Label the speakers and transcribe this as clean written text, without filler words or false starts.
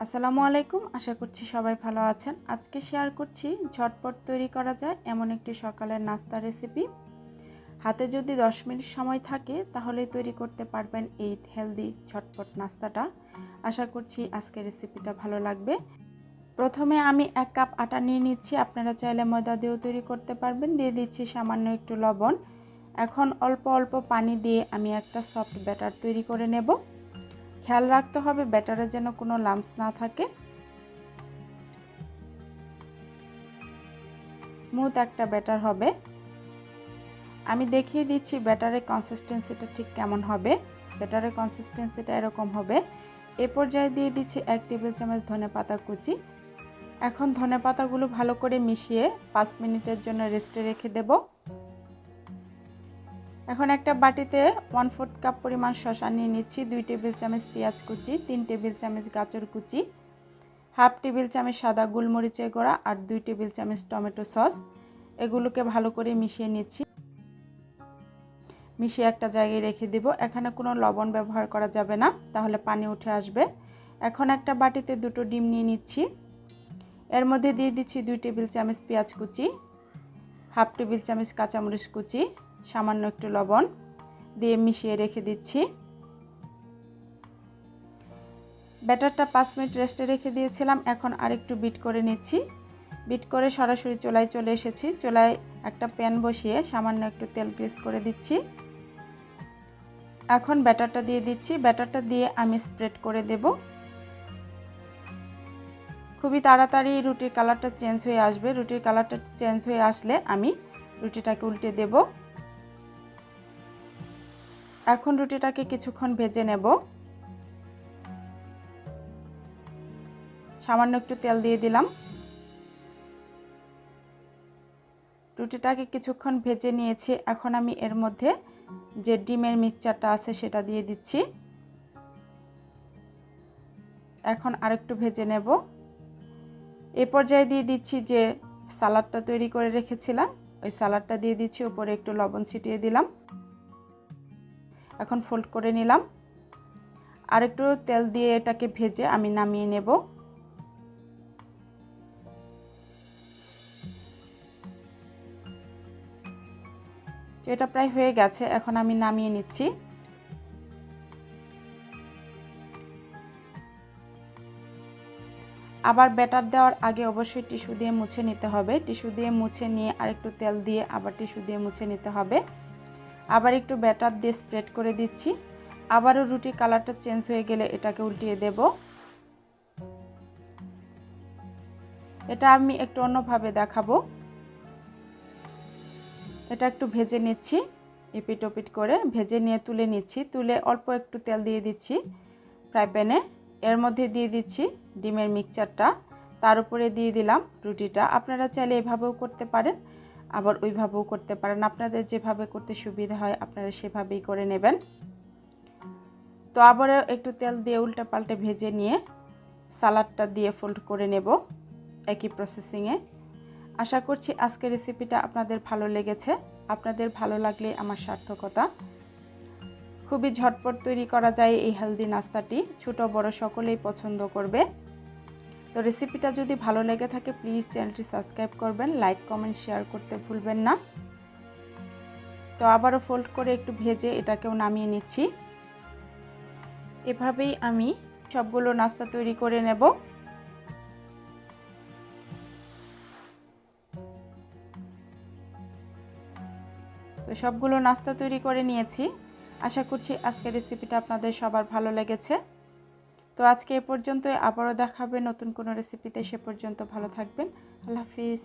Speaker 1: আসসালামু আলাইকুম, আশা করছি সবাই ভালো আছেন। আজকে শেয়ার করছি ঝটপট তৈরি করা যায় এমন একটি সকালের নাস্তা রেসিপি। হাতে যদি 10 মিনিট সময় থাকে তাহলেই তৈরি করতে পারবেন এই হেলদি ঝটপট নাস্তাটা। আশা করছি আজকের রেসিপিটা ভালো লাগবে। প্রথমে আমি 1 কাপ আটা নিয়ে নিচ্ছি, আপনারা চাইলে ময়দা দিয়েও তৈরি করতে পারবেন। দিয়ে দিচ্ছি সামান্য একটু লবণ। এখন অল্প অল্প পানি দিয়ে আমি একটা সফট ব্যাটার তৈরি করে নেব। খেয়াল রাখতে হবে ব্যাটারে যেন কোনো লাম্পস না থাকে, স্মুথ একটা ব্যাটার হবে। আমি দেখিয়ে দিচ্ছি ব্যাটারের কনসিস্টেন্সিটা ঠিক কেমন হবে। ব্যাটারের কনসিস্টেন্সিটা এরকম হবে। এ পর্যায়ে দিয়ে দিচ্ছি 1 টেবিল চামচ ধনেপাতা কুচি। এখন ধনেপাতাগুলো ভালো করে মিশিয়ে 5 মিনিটের জন্য রেস্টে রেখে দেব। এখন একটা বাটিতে 1/4 কাপ পরিমাণ শসা নিয়ে নিচ্ছি, 2 টেবিল চামচ পেঁয়াজ কুচি, 3 টেবিল চামচ গাজর কুচি, হাফ টেবিল চামচ সাদা গোলমরিচের গুঁড়া আর 2 টেবিল চামচ টমেটো সস। এগুলোকে ভালো করে মিশিয়ে নিচ্ছি। মিশিয়ে একটা জায়গায় রেখে দিব। এখানে কোনো লবণ ব্যবহার করা যাবে না, তাহলে পানি উঠে আসবে। এখন একটা বাটিতে 2টো ডিম নিয়ে নিচ্ছি। এর মধ্যে দিয়ে দিচ্ছি 2 টেবিল চামচ পেঁয়াজ কুচি, হাফ টেবিল চামচ কাঁচামরিচ কুচি, সামান্য একটু লবণ দিয়ে মিশিয়ে রেখে দিচ্ছি। ব্যাটারটা 5 মিনিট রেস্টে রেখে দিয়েছিলাম। এখন আরেকটু বিট করে নিচ্ছি। বিট করে সরাসরি চুলায় চলে এসেছি। চুলায় একটা প্যান বসিয়ে সামান্য একটু তেল গ্রিস করে দিচ্ছি। এখন ব্যাটারটা দিয়ে দিচ্ছি। ব্যাটারটা দিয়ে আমি স্প্রেড করে দেব। খুবই তাড়াতাড়ি রুটির কালারটা চেঞ্জ হয়ে আসবে। রুটির কালারটা চেঞ্জ হয়ে আসলে আমি রুটিটাকে উল্টে দেব। এখন রুটিটাকে কিছুক্ষণ ভেজে নেব। সামান্য একটু তেল দিয়ে দিলাম। রুটিটাকে কিছুক্ষণ ভেজে নিয়েছি। এখন আমি এর মধ্যে যে ডিমের মিক্সচারটা আছে সেটা দিয়ে দিচ্ছি। এখন আরেকটু ভেজে নেব। এ পর্যায়ে দিয়ে দিচ্ছি যে সালাডটা তৈরি করে রেখেছিলাম, ওই সালাডটা দিয়ে দিচ্ছি। উপরে একটু লবণ ছিটিয়ে দিলাম। এখন ফোল্ড করে নিলাম। আরেকটু তেল দিয়ে এটাকে ভেজে আমি নামিয়ে নেব। এটা প্রায় হয়ে গেছে, এখন আমি নামিয়ে নিচ্ছি। আবার ব্যাটার দেওয়ার আগে অবশ্যই টিস্যু দিয়ে মুছে নিতে হবে। টিস্যু দিয়ে মুছে নিয়ে আরেকটু তেল দিয়ে আবার টিস্যু দিয়ে মুছে নিতে হবে। আবার একটু ব্যাটার দিয়ে স্প্রেড করে দিচ্ছি। আবারও রুটি কালারটা চেঞ্জ হয়ে গেলে এটাকে উল্টিয়ে দেব। এটা আমি একটু অন্যভাবে দেখাবো। এটা একটু ভেজে নিচ্ছি, এপিট ওপিট করে ভেজে নিয়ে তুলে নিচ্ছি। তুলে অল্প একটু তেল দিয়ে দিচ্ছি ফ্রাই প্যানে। এর মধ্যে দিয়ে দিচ্ছি ডিমের মিক্সচারটা, তার উপরে দিয়ে দিলাম রুটিটা। আপনারা চাইলে এভাবেও করতে পারেন, আবার ওইভাবেও করতে পারেন। আপনাদের যেভাবে করতে সুবিধা হয় আপনারা সেভাবেই করে নেবেন। তো আবারও একটু তেল দিয়ে উল্টে পাল্টে ভেজে নিয়ে সালাডটা দিয়ে ফোল্ড করে নেব একই প্রসেসিংয়ে। আশা করছি আজকের রেসিপিটা আপনাদের ভালো লেগেছে। আপনাদের ভালো লাগলে আমার সার্থকতা। খুবই ঝটপট তৈরি করা যায় এই হেলদি নাস্তাটি, ছোট বড় সকলেই পছন্দ করবে। তো রেসিপিটা যদি ভালো লেগে থাকে প্লিজ চ্যানেলটি সাবস্ক্রাইব করবেন, লাইক কমেন্ট শেয়ার করতে ভুলবেন না। তো আবারও ফোল্ড করে একটু ভেজে এটাকেও নামিয়ে নিচ্ছি। এভাবেই আমি সবগুলো নাস্তা তৈরি করে নেব। তো সবগুলো নাস্তা তৈরি করে নিয়েছি। আশা করছি আজকের রেসিপিটা আপনাদের সবার ভালো লেগেছে। তো আজকে এ পর্যন্তই, আবারও দেখা হবে নতুন কোনো রেসিপিতে। সে পর্যন্ত ভালো থাকবেন। আল্লাহ হাফিজ।